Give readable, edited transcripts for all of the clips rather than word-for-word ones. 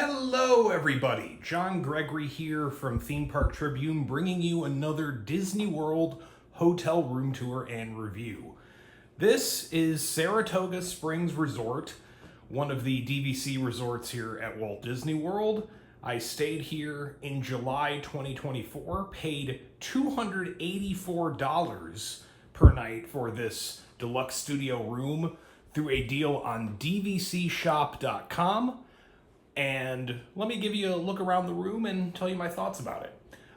Hello everybody, John Gregory here from Theme Park Tribune bringing you another Disney World hotel room tour and review. This is Saratoga Springs Resort, one of the DVC resorts here at Walt Disney World. I stayed here in July 2024, paid $284 per night for this deluxe studio room through a deal on dvcshop.com. And let me give you a look around the room and tell you my thoughts about it.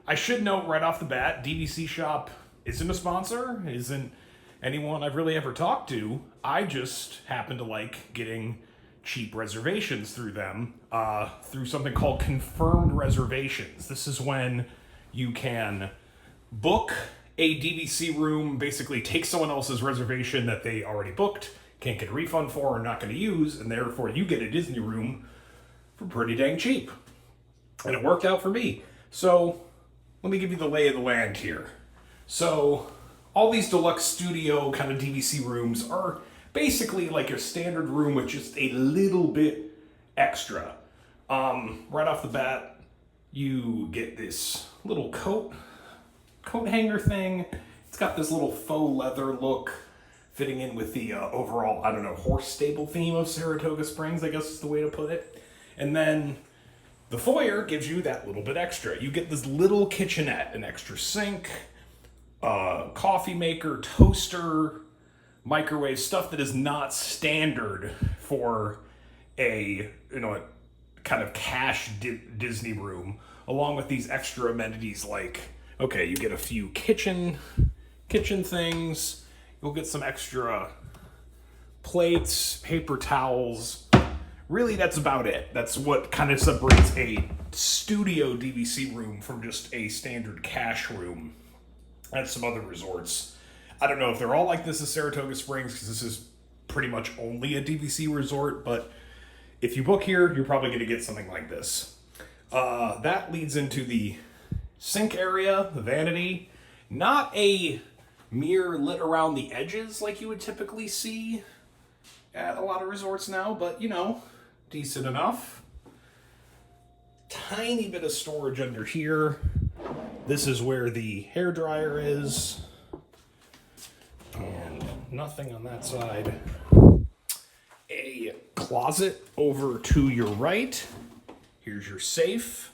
I should note right off the bat, DVC Shop isn't a sponsor, isn't anyone I've really ever talked to. I just happen to like getting cheap reservations through them, through something called confirmed reservations. This is when you can book a DVC room, basically take someone else's reservation that they already booked, can't get a refund for, or not going to use, and therefore you get a Disney room for pretty dang cheap. And it worked out for me. So let me give you the lay of the land here. So all these deluxe studio kind of DVC rooms are basically like your standard room with just a little bit extra. Right off the bat, you get this little coat hanger thing. It's got this little faux leather look fitting in with the overall, horse stable theme of Saratoga Springs, I guess is the way to put it. And then the foyer gives you that little bit extra. You get this little kitchenette, an extra sink, coffee maker, toaster, microwave, stuff that is not standard for a kind of cash Disney room, along with these extra amenities like, okay, you get a few kitchen things, you'll get some extra plates, paper towels. Really, that's about it. That's what kind of separates a studio DVC room from just a standard cash room at some other resorts. I don't know if they're all like this at Saratoga Springs, because this is pretty much only a DVC resort, but if you book here, you're probably going to get something like this. That leads into the sink area, the vanity. Not a mirror lit around the edges like you would typically see at a lot of resorts now, but decent enough. Tiny bit of storage under here. This is where the hairdryer is. And nothing on that side. A closet over to your right. Here's your safe.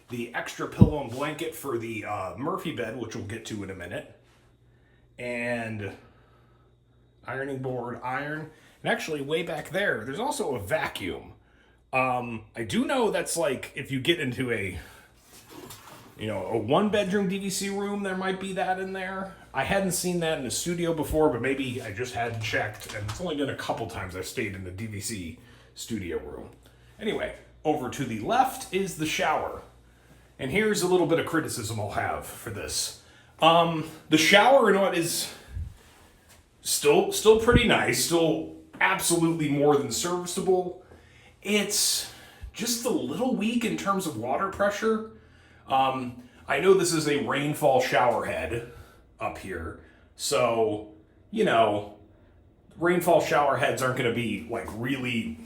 The extra pillow and blanket for the Murphy bed, which we'll get to in a minute. And ironing board, iron. And actually, way back there, there's also a vacuum. I do know that's like, if you get into a one-bedroom DVC room, there might be that in there. I hadn't seen that in the studio before, but maybe I just hadn't checked. And it's only been a couple times I've stayed in the DVC studio room. Anyway, over to the left is the shower. And here's a little bit of criticism I'll have for this. The shower, is still pretty nice, still absolutely more than serviceable. It's just a little weak in terms of water pressure. I know this is a rainfall shower head up here, so rainfall shower heads aren't going to be like really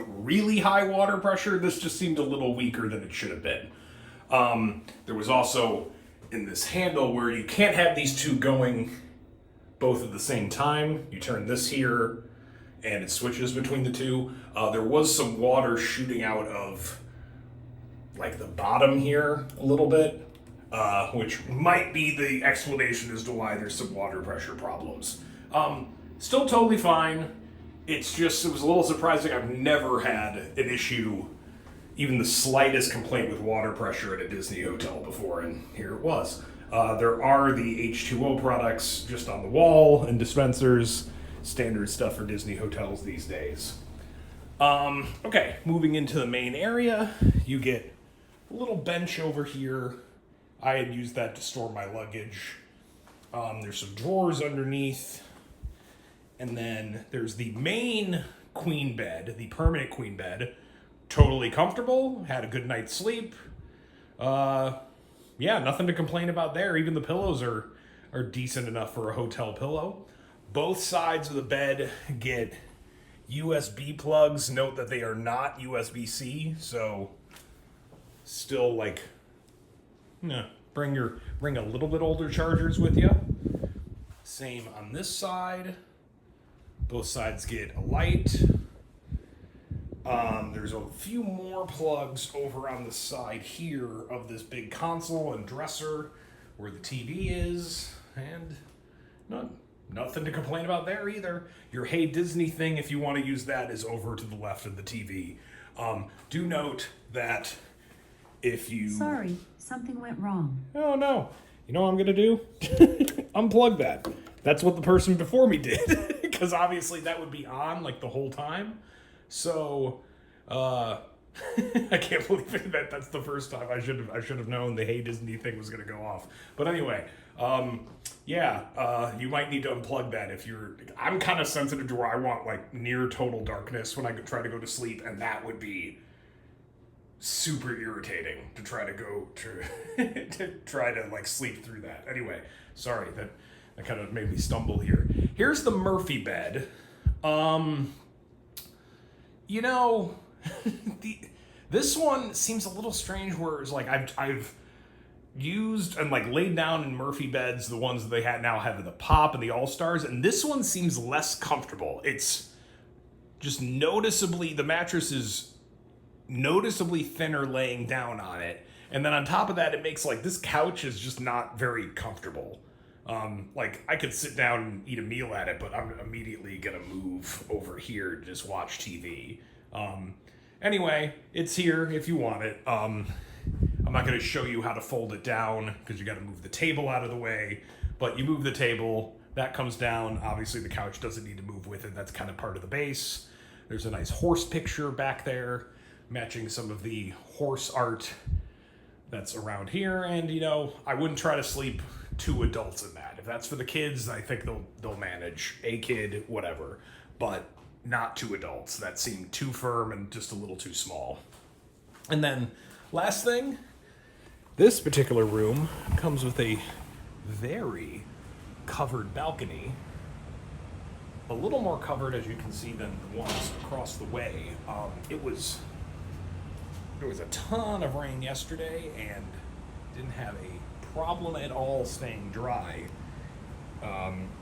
really high water pressure. This just seemed a little weaker than it should have been. There was also in this handle where you can't have these two going both at the same time. You turn this here and it switches between the two. There was some water shooting out of like the bottom here a little bit, which might be the explanation as to why there's some water pressure problems. Still totally fine. It was a little surprising. I've never had an issue, even the slightest complaint with water pressure at a Disney hotel before, and here it was. There are the H2O products just on the wall and dispensers, standard stuff for Disney hotels these days. Okay, moving into the main area, you get a little bench over here. I had used that to store my luggage. There's some drawers underneath. And then there's the main queen bed, the permanent queen bed. Totally comfortable, had a good night's sleep. Nothing to complain about there. Even the pillows are decent enough for a hotel pillow. Both sides of the bed get USB plugs. Note that they are not USB-C, so still like, bring a little bit older chargers with you. Same on this side. Both sides get a light. There's a few more plugs over on the side here of this big console and dresser where the TV is, and nothing to complain about there either. Your Hey Disney thing, if you want to use that, is over to the left of the TV. Do note that if you... Sorry, something went wrong. Oh no. You know what I'm going to do? Unplug that. That's what the person before me did, because obviously that would be on like the whole time. So, I can't believe it, that's the first time. I should have known the Hey Disney thing was going to go off. But anyway, you might need to unplug that if you're... I'm kind of sensitive to where I want like near total darkness when I try to go to sleep, and that would be super irritating to try to go to try to like sleep through that. Anyway, sorry, that kind of made me stumble here. Here's the Murphy bed. You know, this one seems a little strange where it's like I've used and like laid down in Murphy beds, the ones that they now have the Pop and the All-Stars, and this one seems less comfortable. It's just noticeably, the mattress is noticeably thinner laying down on it, and then on top of that it makes like this couch is just not very comfortable. Like I could sit down and eat a meal at it, but I'm immediately gonna move over here to just watch TV. Anyway, it's here if you want it. I'm not gonna show you how to fold it down because you gotta move the table out of the way, but you move the table, that comes down. Obviously the couch doesn't need to move with it. That's kind of part of the base. There's a nice horse picture back there, matching some of the horse art that's around here. And you know, I wouldn't try to sleep two adults in that. If that's for the kids, I think they'll manage a kid, whatever, but not two adults. That seemed too firm and just a little too small. And then last thing, this particular room comes with a very covered balcony, a little more covered, as you can see, than the ones across the way. There was a ton of rain yesterday and didn't have a problem at all staying dry,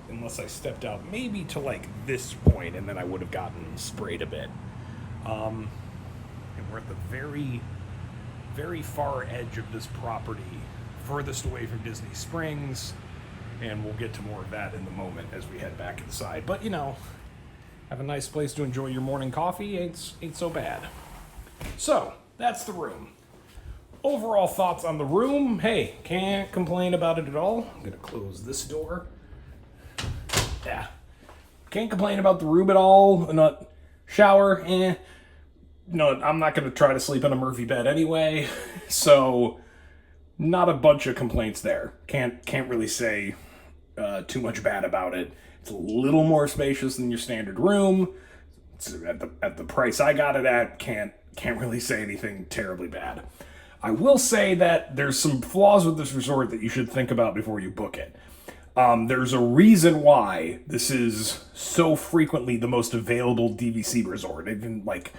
unless I stepped out maybe to like this point, and then I would have gotten sprayed a bit. And we're at the very, very far edge of this property, furthest away from Disney Springs, and we'll get to more of that in the moment as we head back inside. But you know, have a nice place to enjoy your morning coffee ain't so bad. So that's the room. Overall thoughts on the room, hey, can't complain about it at all. I'm gonna close this door. Yeah, can't complain about the room at all. Not shower, No, I'm not gonna try to sleep in a Murphy bed anyway, so not a bunch of complaints there. Can't really say too much bad about it. It's a little more spacious than your standard room. It's at the price I got it at, can't really say anything terribly bad. I will say that there's some flaws with this resort that you should think about before you book it. There's a reason why this is so frequently the most available DVC resort. Even like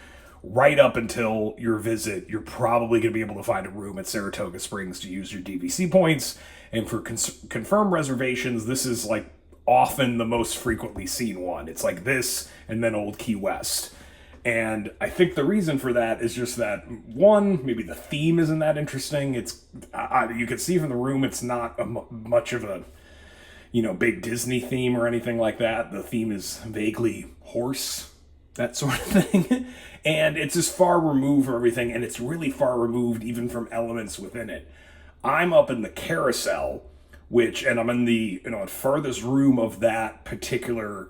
right up until your visit, you're probably going to be able to find a room at Saratoga Springs to use your DVC points. And for confirmed reservations, this is like often the most frequently seen one. It's like this and then Old Key West. And I think the reason for that is just that, one, maybe the theme isn't that interesting. It's you can see from the room, it's not much of a, big Disney theme or anything like that. The theme is vaguely horse, that sort of thing. And it's just far removed from everything, and it's really far removed even from elements within it. I'm up in the carousel, and I'm in the farthest room of that particular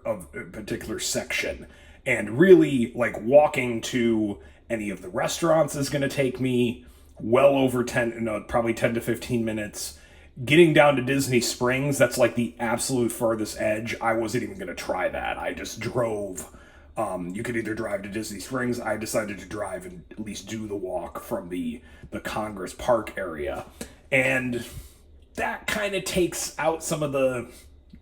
section. And really, like, walking to any of the restaurants is going to take me well over probably 10 to 15 minutes. Getting down to Disney Springs, that's like the absolute farthest edge. I wasn't even going to try that. I just drove. You could either drive to Disney Springs. I decided to drive and at least do the walk from the Congress Park area. And that kind of takes out some of the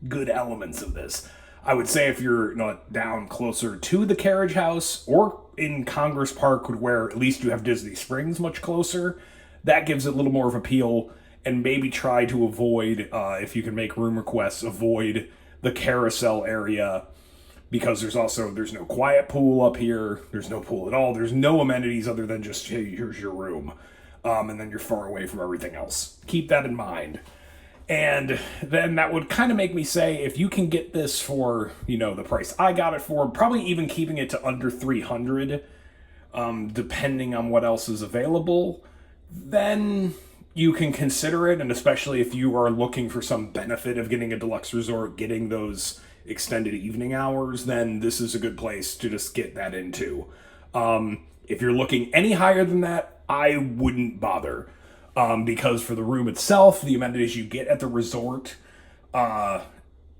good elements of this. I would say if you're down closer to the carriage house or in Congress Park, where at least you have Disney Springs much closer, that gives it a little more of appeal. And maybe try to avoid, if you can make room requests, avoid the carousel area, because there's no quiet pool up here. There's no pool at all. There's no amenities other than just, hey, here's your room. And then you're far away from everything else. Keep that in mind. And then that would kind of make me say, if you can get this for, the price I got it for, probably even keeping it to under $300, depending on what else is available, then you can consider it. And especially if you are looking for some benefit of getting a deluxe resort, getting those extended evening hours, then this is a good place to just get that into. If you're looking any higher than that, I wouldn't bother. Because for the room itself, the amenities you get at the resort,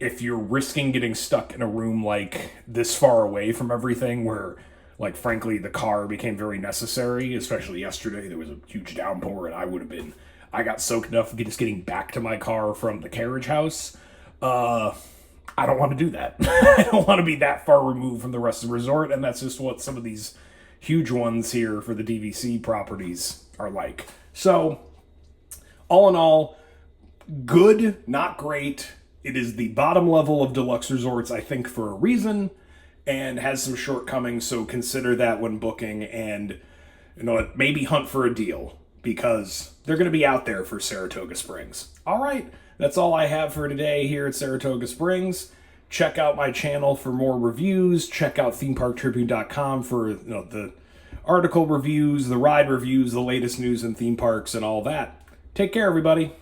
if you're risking getting stuck in a room like this far away from everything, where, like, frankly, the car became very necessary, especially yesterday, there was a huge downpour, and I got soaked enough just getting back to my car from the carriage house. I don't want to do that. I don't want to be that far removed from the rest of the resort, and that's just what some of these huge ones here for the DVC properties are like. So, all in all, good, not great. It is the bottom level of deluxe resorts, I think, for a reason, and has some shortcomings, so consider that when booking, and maybe hunt for a deal, because they're going to be out there for Saratoga Springs. All right, that's all I have for today here at Saratoga Springs. Check out my channel for more reviews. Check out themeparktribune.com for the article reviews, the ride reviews, the latest news in theme parks, and all that. Take care, everybody.